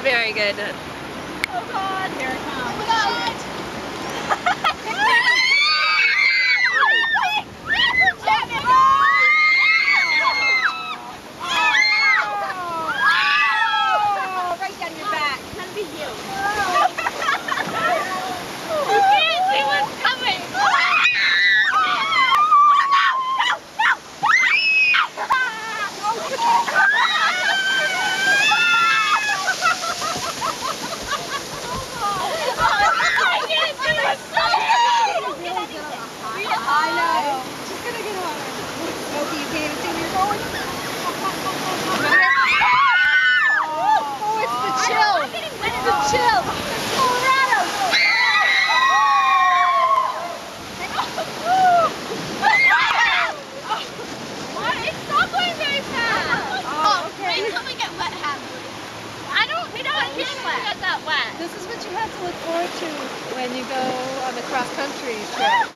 Not very good. Oh God, here it comes. Oh God. Right down your back. That'd be you. You can't see what's coming. I know. She's gonna get on her. Smokey, you can't even see where you're going. Oh, it's the chill. It's the chill. It's Colorado. What? It's not going very fast. Oh, okay. Wait till we get wet, Hadley. We don't get that wet. This is what you have to look forward to when you go on the cross-country trip.